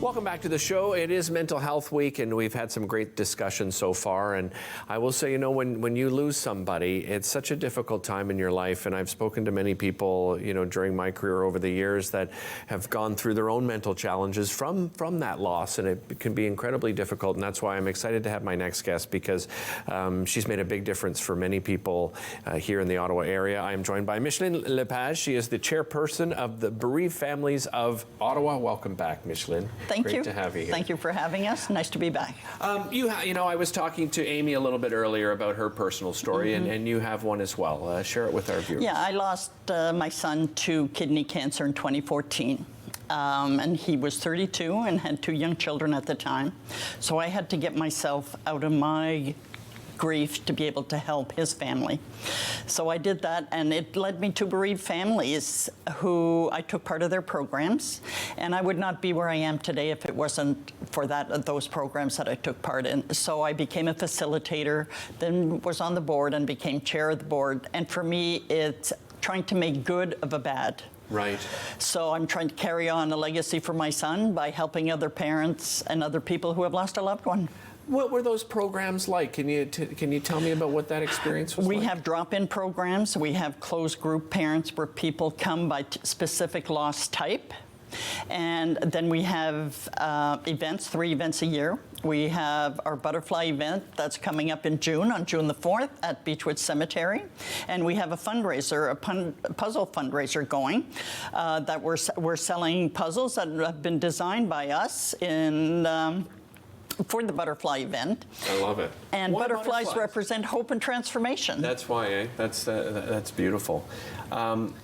Welcome back to the show. It is Mental Health Week, and we've had some great discussions so far. And I will say, when you lose somebody, it's such a difficult time in your life. And I've spoken to many people, during my career over the years that have gone through their own mental challenges from that loss, and it can be incredibly difficult. And that's why I'm excited to have my next guest, because she's made a big difference for many people here in the Ottawa area. I am joined by Micheline Lepage. She is the chairperson of the Bereaved Families of Ottawa. Welcome back, Micheline. Thank you. Great to have you here. Thank you for having us. Nice to be back. I was talking to Amy a little bit earlier about her personal story, and you have one as well. Share it with our viewers. Yeah, I lost my son to kidney cancer in 2014. And he was 32 and had 2 young children at the time. So I had to get myself out of my grief to be able to help his family. So I did that, and it led me to Bereaved Families, who I took part of their programs, and I would not be where I am today if it wasn't for those programs that I took part in. So I became a facilitator, then was on the board and became chair of the board. And for me, it's trying to make good of a bad. Right. So I'm trying to carry on a legacy for my son by helping other parents and other people who have lost a loved one. What were those programs like? Can you tell me about what that experience was like? We have drop-in programs. We have closed group parents where people come by specific loss type. And then we have events, 3 events a year. We have our butterfly event that's coming up in June, on June the 4th at Beechwood Cemetery. And we have a fundraiser, a puzzle fundraiser going that we're selling puzzles that have been designed by us for the butterfly event. I love it. And butterflies represent hope and transformation. That's why, that's beautiful.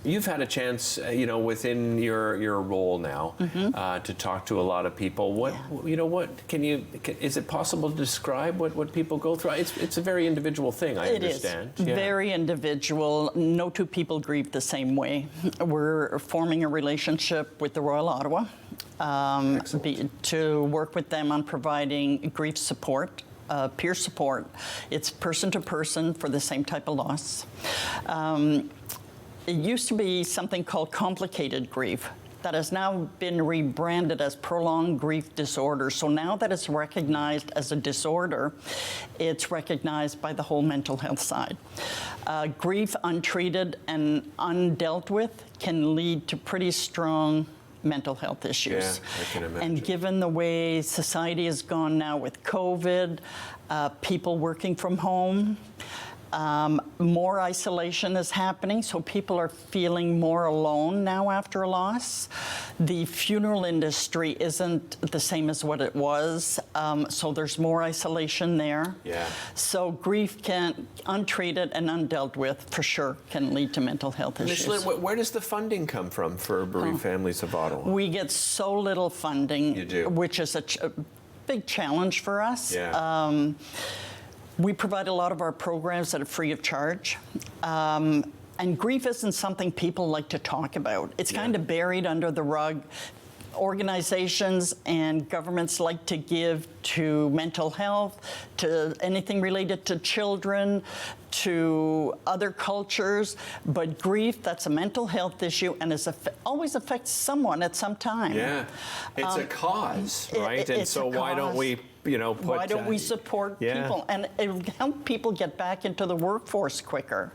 You've had a chance, within your role now, to talk to a lot of people. Is it possible to describe what people go through? It's a very individual thing, I understand. It is very individual. No 2 people grieve the same way. We're forming a relationship with the Royal Ottawa to work with them on providing grief support. Peer support. It's person to person for the same type of loss. It used to be something called complicated grief that has now been rebranded as prolonged grief disorder. So now that it's recognized as a disorder, it's recognized by the whole mental health side. Grief untreated and undealt with can lead to pretty strong mental health issues. Yeah, I can imagine. And given the way society has gone now with COVID, people working from home, more isolation is happening, so people are feeling more alone now after a loss. The funeral industry isn't the same as what it was, so there's more isolation there. Yeah. So grief untreated and undealt with, for sure, can lead to mental health issues. Micheline, where does the funding come from for Bereaved Families of Ottawa? We get so little funding, You do. Which is a big challenge for us. Yeah. We provide a lot of our programs that are free of charge. And grief isn't something people like to talk about. It's kind of buried under the rug. Organizations and governments like to give to mental health, to anything related to children, to other cultures, but grief, that's a mental health issue and always affects someone at some time. Yeah, it's a cause, right? And so why don't we, why don't we support people? And it will help people get back into the workforce quicker.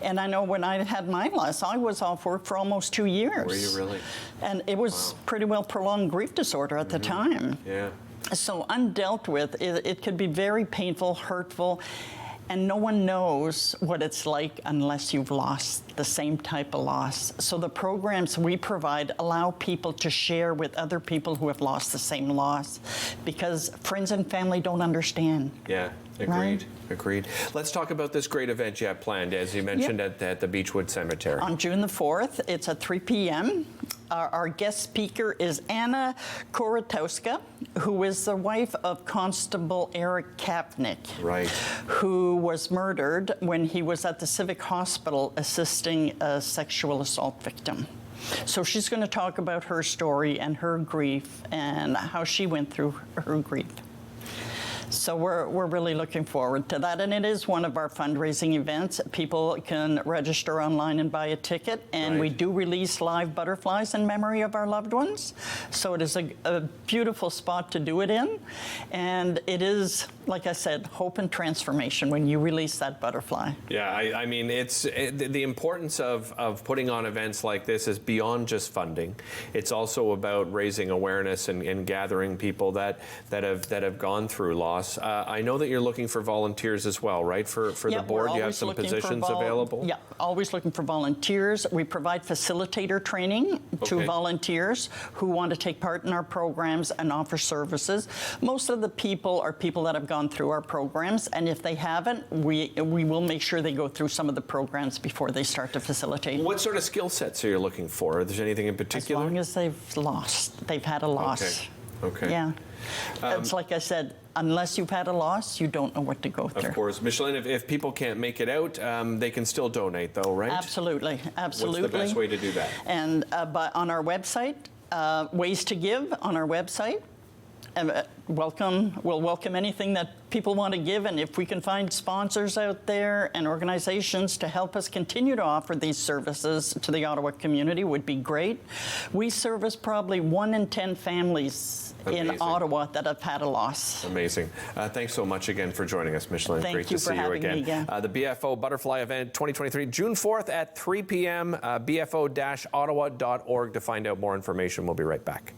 And I know when I had my loss, I was off work for almost 2 years. Were you really? And it was pretty well prolonged grief disorder at the time. Yeah. So undealt with, it could be very painful, hurtful, and no one knows what it's like unless you've lost the same type of loss. So the programs we provide allow people to share with other people who have lost the same loss, because friends and family don't understand. Yeah, agreed. Right? Agreed. Let's talk about this great event you have planned, as you mentioned, at the Beechwood Cemetery. On June the 4th, it's at 3 p.m. Our guest speaker is Anna Koratowska, who is the wife of Constable Eric Kapnick, right, who was murdered when he was at the Civic Hospital assisting a sexual assault victim. So she's going to talk about her story and her grief and how she went through her grief. So we're really looking forward to that, and it is one of our fundraising events. People can register online and buy a ticket, and we do release live butterflies in memory of our loved ones. So it is a beautiful spot to do it in, and it is, like I said, hope and transformation when you release that butterfly. Yeah, I mean, the importance of putting on events like this is beyond just funding. It's also about raising awareness and gathering people that have gone through loss. I know that you're looking for volunteers as well, right? For the board, you have some positions available? Yeah, always looking for volunteers. We provide facilitator training to volunteers who want to take part in our programs and offer services. Most of the people are people that have gone through our programs, and if they haven't, we will make sure they go through some of the programs before they start to facilitate. What sort of skill sets are you looking for? Is there anything in particular? As long as they've had a loss. Okay. Yeah. It's like I said, unless you've had a loss, you don't know what to go through. Of course. Micheline, if people can't make it out, they can still donate though, right? Absolutely. Absolutely. What's the best way to do that? And but on our website, ways to give on our website. We'll welcome anything that people want to give, and if we can find sponsors out there and organizations to help us continue to offer these services to the Ottawa community would be great. We service probably 1 in 10 families in Ottawa that have had a loss. Amazing. Thanks so much again for joining us, Micheline. Great to see you again. The BFO Butterfly Event 2023, June 4th at 3 p.m. BFO-ottawa.org to find out more information. We'll be right back.